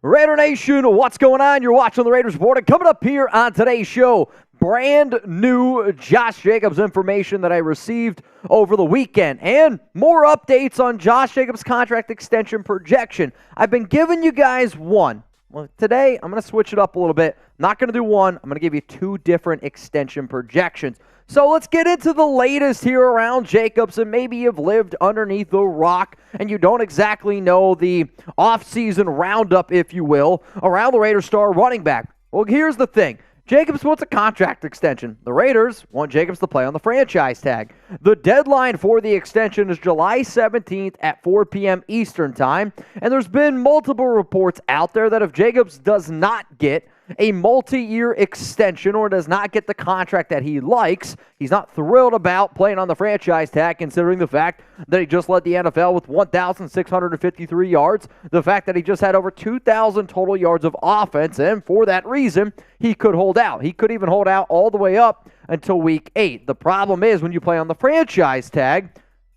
Raider Nation, what's going on? You're watching the Raiders Report. And coming up here on today's show, brand new Josh Jacobs information that I received over the weekend, and more updates on Josh Jacobs' contract extension projection. I've been giving you guys one. Well, today I'm going to switch it up a little bit. I'm not going to do one. I'm going to give you two different extension projections. So let's get into the latest here around Jacobs, and maybe you've lived underneath a rock and you don't exactly know the offseason roundup, if you will, around the Raiders star running back. Well, here's the thing. Jacobs wants a contract extension. The Raiders want Jacobs to play on the franchise tag. The deadline for the extension is July 17th at 4 p.m. Eastern Time, and there's been multiple reports out there that if Jacobs does not get a multi-year extension or does not get the contract that he likes, he's not thrilled about playing on the franchise tag, considering the fact that he just led the NFL with 1,653 yards, the fact that he just had over 2,000 total yards of offense, and for that reason, he could hold out. He could even hold out all the way up until week 8. The problem is when you play on the franchise tag,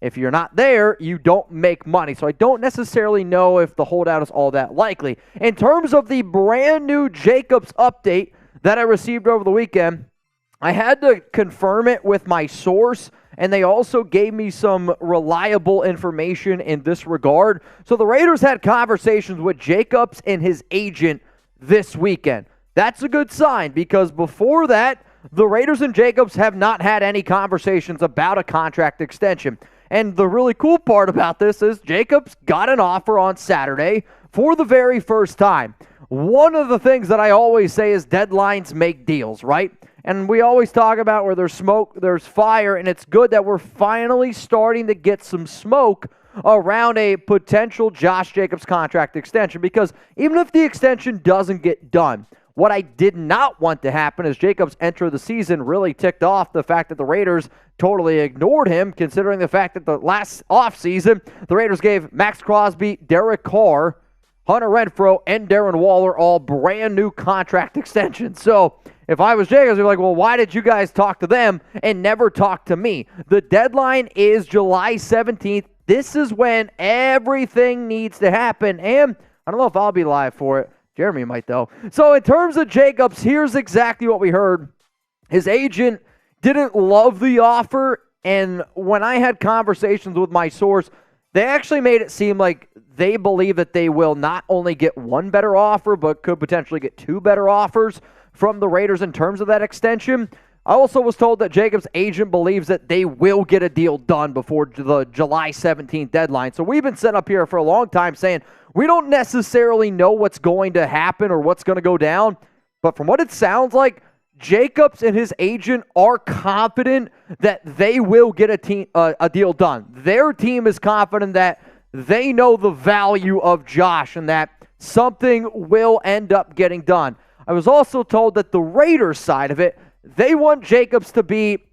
if you're not there, you don't make money. So I don't necessarily know if the holdout is all that likely. In terms of the brand new Jacobs update that I received over the weekend, I had to confirm it with my source, and they also gave me some reliable information in this regard. So the Raiders had conversations with Jacobs and his agent this weekend. That's a good sign, because before that, the Raiders and Jacobs have not had any conversations about a contract extension. And the really cool part about this is Jacobs got an offer on Saturday for the very first time. One of the things that I always say is deadlines make deals, right? And we always talk about where there's smoke, there's fire, and it's good that we're finally starting to get some smoke around a potential Josh Jacobs contract extension, because even if the extension doesn't get done, what I did not want to happen is Jacobs enter the season really ticked off the fact that the Raiders totally ignored him, considering the fact that the last offseason, the Raiders gave Max Crosby, Derek Carr, Hunter Renfrow, and Darren Waller all brand new contract extensions. So if I was Jacobs, I'd be like, well, why did you guys talk to them and never talk to me? The deadline is July 17th. This is when everything needs to happen. And I don't know if I'll be live for it. Jeremy might, though. So in terms of Jacobs, here's exactly what we heard. His agent didn't love the offer, and when I had conversations with my source, they actually made it seem like they believe that they will not only get one better offer, but could potentially get two better offers from the Raiders in terms of that extension. I also was told that Jacobs' agent believes that they will get a deal done before the July 17th deadline. So we've been sitting up here for a long time saying we don't necessarily know what's going to happen or what's going to go down. But from what it sounds like, Jacobs and his agent are confident that they will get a deal done. Their team is confident that they know the value of Josh and that something will end up getting done. I was also told that the Raiders side of it, they want Jacobs to be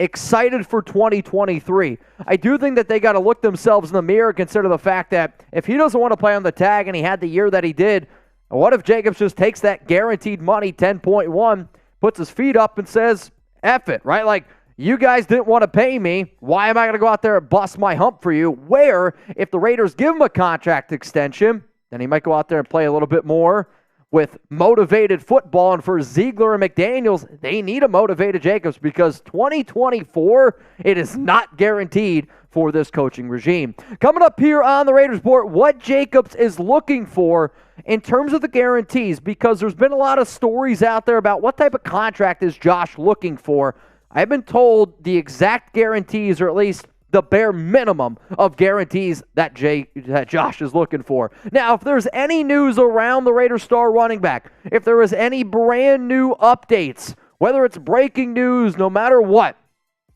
excited for 2023. I do think that they got to look themselves in the mirror, consider the fact that if he doesn't want to play on the tag and he had the year that he did, what if Jacobs just takes that guaranteed money, 10.1, puts his feet up and says, F it, right? Like, you guys didn't want to pay me. Why am I going to go out there and bust my hump for you? Where, if the Raiders give him a contract extension, then he might go out there and play a little bit more with motivated football. And for Ziegler and McDaniels, they need a motivated Jacobs, because 2024, it is not guaranteed for this coaching regime. Coming up here on the Raiders Report, what Jacobs is looking for in terms of the guarantees, because there's been a lot of stories out there about what type of contract is Josh looking for. I've been told the exact guarantees, or at least the bare minimum of guarantees that Josh is looking for. Now, if there's any news around the Raiders star running back, if there is any brand new updates, whether it's breaking news, no matter what,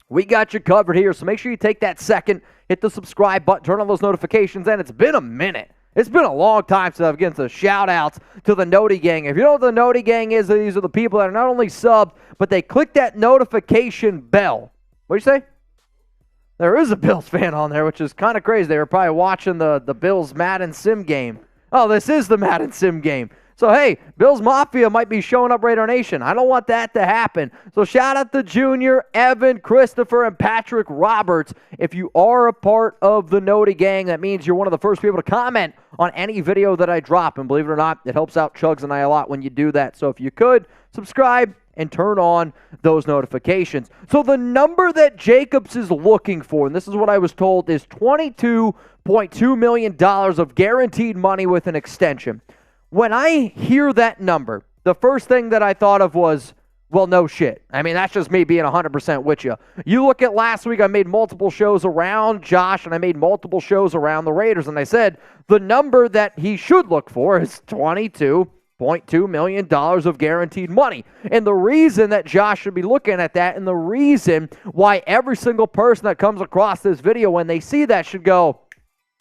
we got you covered here. So make sure you take that second, hit the subscribe button, turn on those notifications, and it's been a minute. It's been a long time since I've given some shout-outs to the Noti Gang. If you know what the Noti Gang is, these are the people that are not only subbed, but they click that notification bell. What'd you say? There is a Bills fan on there, which is kind of crazy. They were probably watching the Bills Madden Sim game. Oh, this is the Madden Sim game. So, hey, Bills Mafia might be showing up Raider Nation. I don't want that to happen. So, shout out to Junior, Evan, Christopher, and Patrick Roberts. If you are a part of the Noti gang, that means you're one of the first people to comment on any video that I drop. And believe it or not, it helps out Chugs and I a lot when you do that. So, if you could, subscribe and turn on those notifications. So, the number that Jacobs is looking for, and this is what I was told, is $22.2 million of guaranteed money with an extension. When I hear that number, the first thing that I thought of was, well, no shit. I mean, that's just me being 100% with you. You look at last week, I made multiple shows around Josh, and I made multiple shows around the Raiders, and I said the number that he should look for is $22.2 million of guaranteed money. And the reason that Josh should be looking at that, and the reason why every single person that comes across this video, when they see that, should go,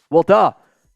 well, duh.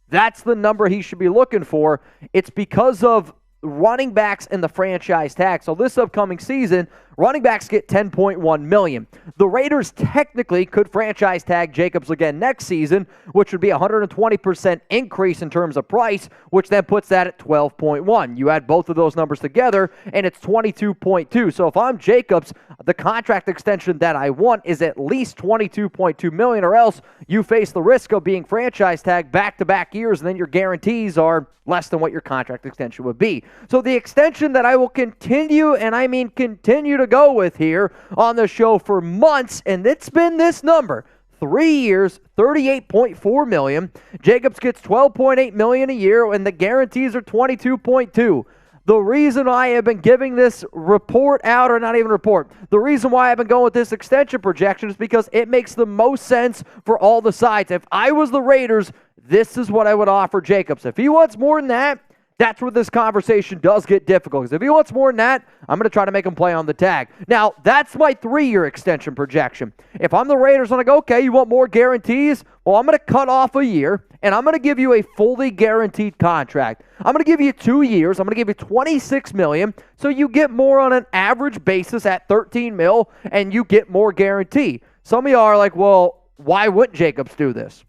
That's the number he should be looking for. It's because of running backs and the franchise tag. So this upcoming season, running backs get $10.1 million. The Raiders technically could franchise tag Jacobs again next season, which would be a 120% increase in terms of price, which then puts that at $12.1. You add both of those numbers together, and it's $22.2. So if I'm Jacobs, the contract extension that I want is at least $22.2 million, or else you face the risk of being franchise tagged back-to-back years, and then your guarantees are less than what your contract extension would be. So the extension that I will continue, and I mean continue to go with here on the show for months, and it's been this number: 3 years, $38.4 million. Jacobs gets $12.8 million a year, and the guarantees are $22.2. The reason I have been giving this report out, or not even report, the reason why I've been going with this extension projection is because it makes the most sense for all the sides. If I was the Raiders, this is what I would offer Jacobs. If he wants more than that, that's where this conversation does get difficult. Because if he wants more than that, I'm going to try to make him play on the tag. Now, that's my 3-year extension projection. If I'm the Raiders, I'm like, okay, you want more guarantees? Well, I'm going to cut off a year, and I'm going to give you a fully guaranteed contract. I'm going to give you 2 years. I'm going to give you $26 million, so you get more on an average basis at $13 million, and you get more guarantee. Some of y'all are like, well, why wouldn't Jacobs do this?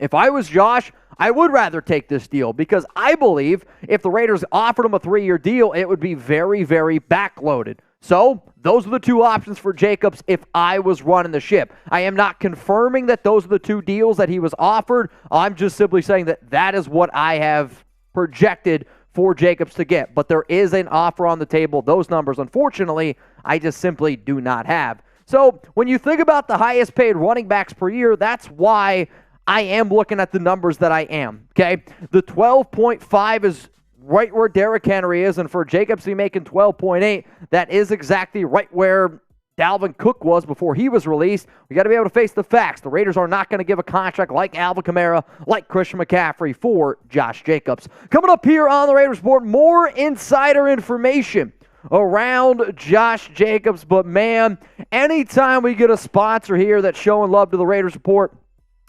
If I was Josh, I would rather take this deal, because I believe if the Raiders offered him a 3-year deal, it would be very, very backloaded. So those are the two options for Jacobs if I was running the ship. I am not confirming that those are the two deals that he was offered. I'm just simply saying that that is what I have projected for Jacobs to get. But there is an offer on the table. Those numbers, unfortunately, I just simply do not have. So when you think about the highest paid running backs per year, that's why I am looking at the numbers that I am, okay? The 12.5 is right where Derrick Henry is, and for Jacobs to be making 12.8, that is exactly right where Dalvin Cook was before he was released. We got to be able to face the facts. The Raiders are not going to give a contract like Alvin Kamara, like Christian McCaffrey for Josh Jacobs. Coming up here on the Raiders Report, more insider information around Josh Jacobs. But, man, anytime we get a sponsor here that's showing love to the Raiders Report,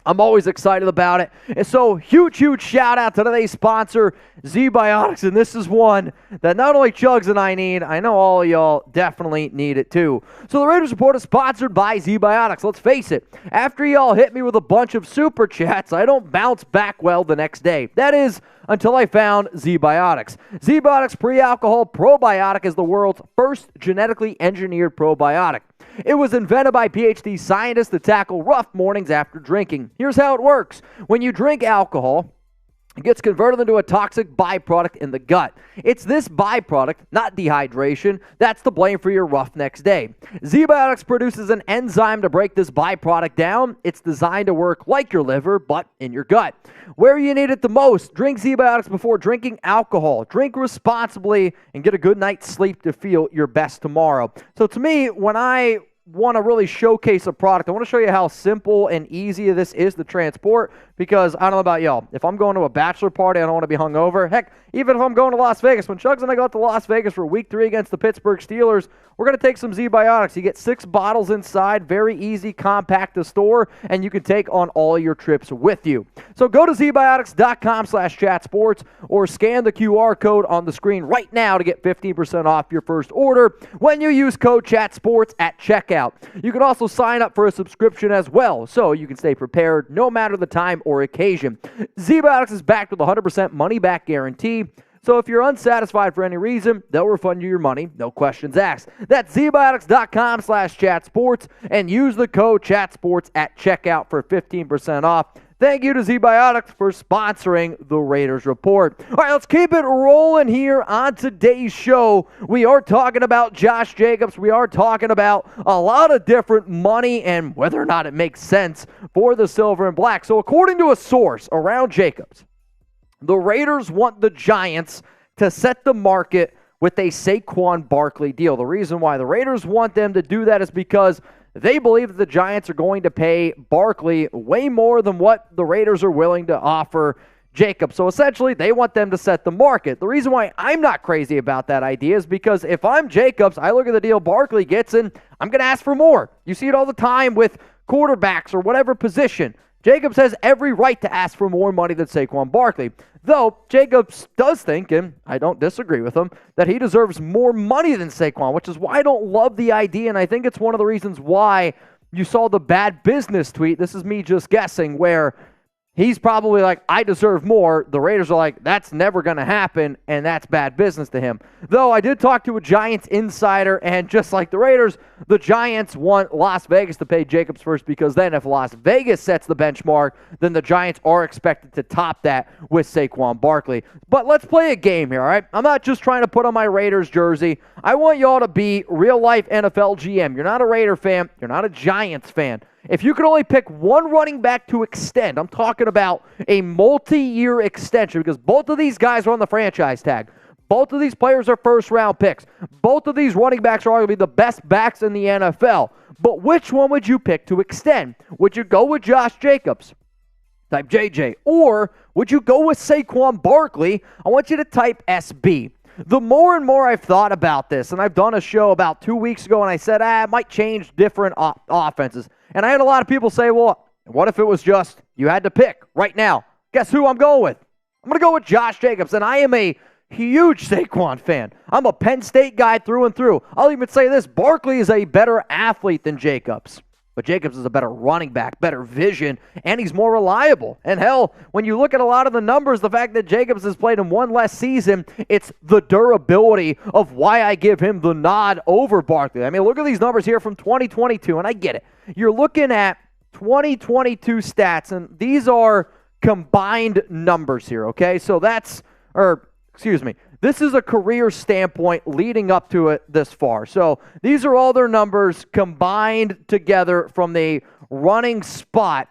I'm always excited about it. And so, huge shout out to today's sponsor, Zbiotics. And this is one that not only Chugs and I need, I know all of y'all definitely need it too. So the Raiders Report is sponsored by Zbiotics. Let's face it, after y'all hit me with a bunch of super chats, I don't bounce back well the next day. That is until I found Zbiotics. Zbiotics Pre-Alcohol Probiotic is the world's first genetically engineered probiotic. It was invented by PhD scientists to tackle rough mornings after drinking. Here's how it works. When you drink alcohol, it gets converted into a toxic byproduct in the gut. It's this byproduct, not dehydration, that's to blame for your rough next day. Zbiotics produces an enzyme to break this byproduct down. It's designed to work like your liver, but in your gut. Where you need it the most, drink Zbiotics before drinking alcohol. Drink responsibly and get a good night's sleep to feel your best tomorrow. So to me, when I want to really showcase a product, I want to show you how simple and easy this is to transport, because I don't know about y'all. If I'm going to a bachelor party, I don't want to be hungover. Heck, even if I'm going to Las Vegas, when Chugs and I go out to Las Vegas for Week 3 against the Pittsburgh Steelers, we're going to take some Zbiotics. You get 6 bottles inside, very easy, compact to store, and you can take on all your trips with you. So go to zbiotics.com/chatsports or scan the QR code on the screen right now to get 15% off your first order when you use code CHATSPORTS at checkout. You can also sign up for a subscription as well, so you can stay prepared no matter the time or occasion. Zbiotics is backed with a 100% money-back guarantee. So if you're unsatisfied for any reason, they'll refund you your money, no questions asked. That's Zbiotics.com/chatsports and use the code chatsports at checkout for 15% off. Thank you to Zbiotics for sponsoring the Raiders Report. All right, let's keep it rolling here on today's show. We are talking about Josh Jacobs. We are talking about a lot of different money and whether or not it makes sense for the Silver and Black. So according to a source around Jacobs, the Raiders want the Giants to set the market with a Saquon Barkley deal. The reason why the Raiders want them to do that is because they believe that the Giants are going to pay Barkley way more than what the Raiders are willing to offer Jacobs. So essentially, they want them to set the market. The reason why I'm not crazy about that idea is because if I'm Jacobs, I look at the deal Barkley gets and I'm going to ask for more. You see it all the time with quarterbacks or whatever position. Jacobs has every right to ask for more money than Saquon Barkley. Though Jacobs does think, and I don't disagree with him, that he deserves more money than Saquon, which is why I don't love the idea, and I think it's one of the reasons why you saw the bad business tweet. This is me just guessing, where he's probably like, I deserve more. The Raiders are like, that's never going to happen, and that's bad business to him. Though I did talk to a Giants insider, and just like the Raiders, the Giants want Las Vegas to pay Jacobs first, because then if Las Vegas sets the benchmark, then the Giants are expected to top that with Saquon Barkley. But let's play a game here, all right? I'm not just trying to put on my Raiders jersey. I want y'all to be real-life NFL GM. You're not a Raider fan. You're not a Giants fan. If you could only pick one running back to extend, I'm talking about a multi-year extension, because both of these guys are on the franchise tag. Both of these players are first-round picks. Both of these running backs are arguably the best backs in the NFL. But which one would you pick to extend? Would you go with Josh Jacobs? Type JJ. Or would you go with Saquon Barkley? I want you to type SB. The more and more I've thought about this, and I've done a show about 2 weeks ago, and I said, it might change different offenses. And I had a lot of people say, well, what if it was just you had to pick right now? Guess who I'm going with? I'm going to go with Josh Jacobs, and I am a huge Saquon fan. I'm a Penn State guy through and through. I'll even say this, Barkley is a better athlete than Jacobs. But Jacobs is a better running back, better vision, and he's more reliable. And hell, when you look at a lot of the numbers, the fact that Jacobs has played in one less season, it's the durability of why I give him the nod over Barkley. I mean, look at these numbers here from 2022, and I get it. You're looking at 2022 stats, and these are combined numbers here, okay? So this is a career standpoint leading up to it this far. So these are all their numbers combined together from the running spot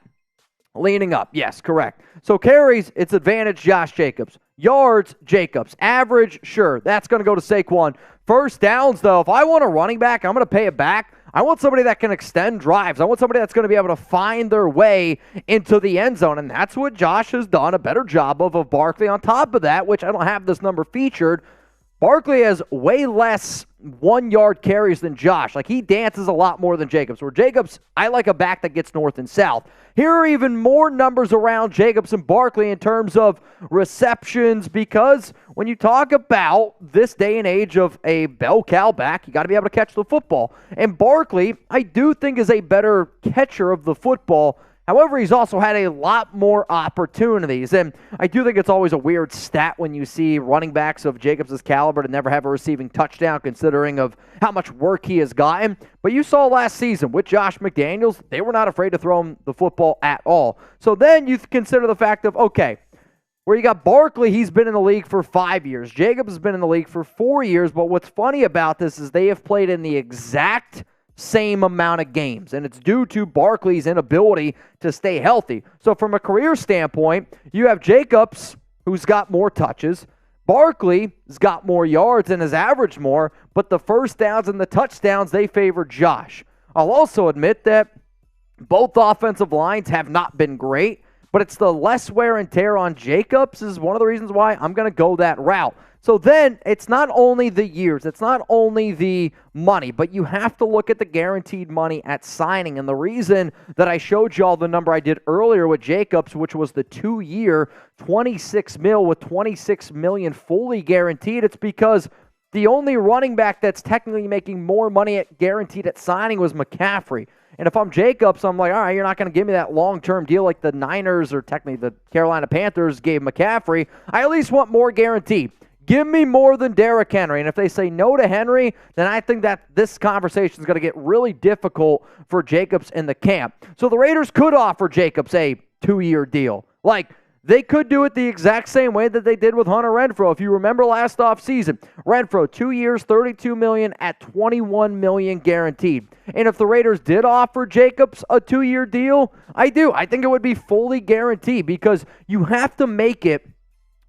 leading up. Yes, correct. So carries, it's advantage Josh Jacobs. Yards, Jacobs. Average, sure, that's going to go to Saquon. First downs, though, if I want a running back, I'm going to pay it back. I want somebody that can extend drives. I want somebody that's going to be able to find their way into the end zone, and that's what Josh has done a better job of Barkley. On top of that, which I don't have this number featured, Barkley has way less 1-yard carries than Josh. Like, he dances a lot more than Jacobs. Where Jacobs, I like a back that gets north and south. Here are even more numbers around Jacobs and Barkley in terms of receptions, because when you talk about this day and age of a bell cow back, you got to be able to catch the football. And Barkley, I do think, is a better catcher of the football. However, he's also had a lot more opportunities, and I do think it's always a weird stat when you see running backs of Jacobs' caliber to never have a receiving touchdown, considering of how much work he has gotten. But you saw last season with Josh McDaniels, they were not afraid to throw him the football at all. So then you consider the fact of, okay, where you got Barkley, he's been in the league for 5 years. Jacobs has been in the league for 4 years, but what's funny about this is they have played in the exact same amount of games, and it's due to Barkley's inability to stay healthy. So from a career standpoint, you have Jacobs, who's got more touches. Barkley's got more yards and has averaged more, but the first downs and the touchdowns, they favor Josh. I'll also admit that both offensive lines have not been great, but it's the less wear and tear on Jacobs is one of the reasons why I'm going to go that route. So then it's not only the years, it's not only the money, but you have to look at the guaranteed money at signing. And the reason that I showed y'all the number I did earlier with Jacobs, which was the 2-year, $26 million with $26 million fully guaranteed, it's because the only running back that's technically making more money guaranteed at signing was McCaffrey. And if I'm Jacobs, I'm like, all right, you're not going to give me that long-term deal like the Niners or technically the Carolina Panthers gave McCaffrey. I at least want more guaranteed. Give me more than Derrick Henry. And if they say no to Henry, then I think that this conversation is going to get really difficult for Jacobs in the camp. So the Raiders could offer Jacobs a 2-year deal. Like, they could do it the exact same way that they did with Hunter Renfrow. If you remember last offseason, Renfrow, 2 years, $32 million at $21 million guaranteed. And if the Raiders did offer Jacobs a 2-year deal, I think it would be fully guaranteed, because you have to make it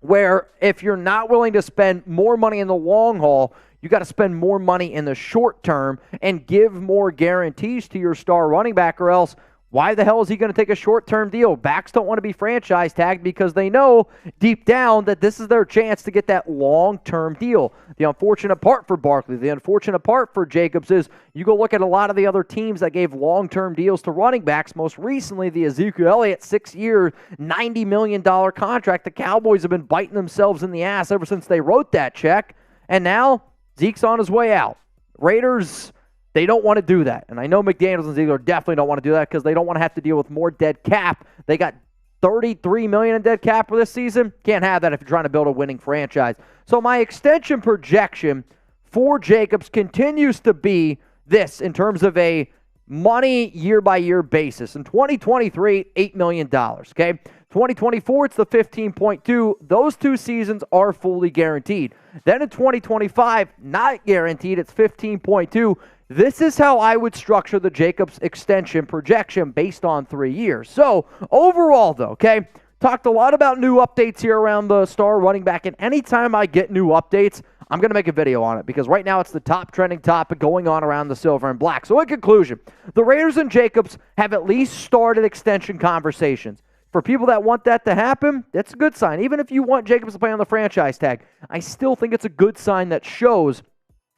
where if you're not willing to spend more money in the long haul, you got to spend more money in the short term and give more guarantees to your star running back, or else why the hell is he going to take a short-term deal? Backs don't want to be franchise tagged because they know deep down that this is their chance to get that long-term deal. The unfortunate part for Barkley, the unfortunate part for Jacobs is you go look at a lot of the other teams that gave long-term deals to running backs. Most recently, the Ezekiel Elliott 6-year, $90 million contract. The Cowboys have been biting themselves in the ass ever since they wrote that check. And now Zeke's on his way out. Raiders, they don't want to do that. And I know McDaniels and Ziegler definitely don't want to do that because they don't want to have to deal with more dead cap. They got $33 million in dead cap for this season. Can't have that if you're trying to build a winning franchise. So my extension projection for Jacobs continues to be this in terms of a money year-by-year basis. In 2023, $8 million, okay? 2024, it's the 15.2. Those 2 seasons are fully guaranteed. Then in 2025, not guaranteed, it's 15.2. This is how I would structure the Jacobs extension projection based on 3 years. So, overall, though, okay, talked a lot about new updates here around the star running back, and anytime I get new updates, I'm going to make a video on it because right now it's the top trending topic going on around the silver and black. So, in conclusion, the Raiders and Jacobs have at least started extension conversations. For people that want that to happen, that's a good sign. Even if you want Jacobs to play on the franchise tag, I still think it's a good sign that shows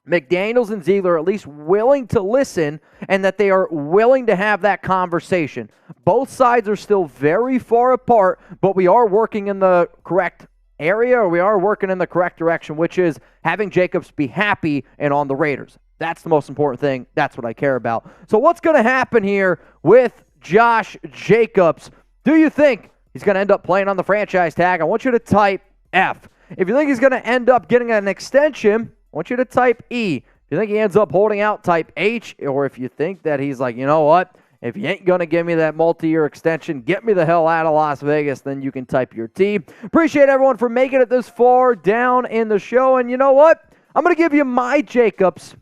McDaniels and Ziegler are at least willing to listen and that they are willing to have that conversation. Both sides are still very far apart, but we are working in the correct area, or we are working in the correct direction, which is having Jacobs be happy and on the Raiders. That's the most important thing. That's what I care about. So what's going to happen here with Josh Jacobs? Do you think he's going to end up playing on the franchise tag? I want you to type F. If you think he's going to end up getting an extension, I want you to type E. If you think he ends up holding out, type H. Or if you think that he's like, you know what, if you ain't going to give me that multi-year extension, get me the hell out of Las Vegas, then you can type your T. Appreciate everyone for making it this far down in the show. And you know what? I'm going to give you my Jacobs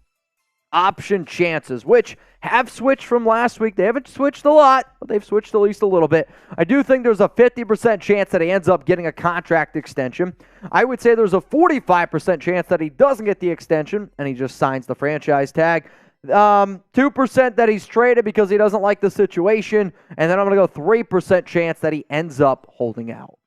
option chances, which have switched from last week. They haven't switched a lot, but they've switched at least a little bit. I do think there's a 50% chance that he ends up getting a contract extension. I would say there's a 45% chance that he doesn't get the extension and he just signs the franchise tag. 2% that he's traded because he doesn't like the situation. And then I'm going to go 3% chance that he ends up holding out.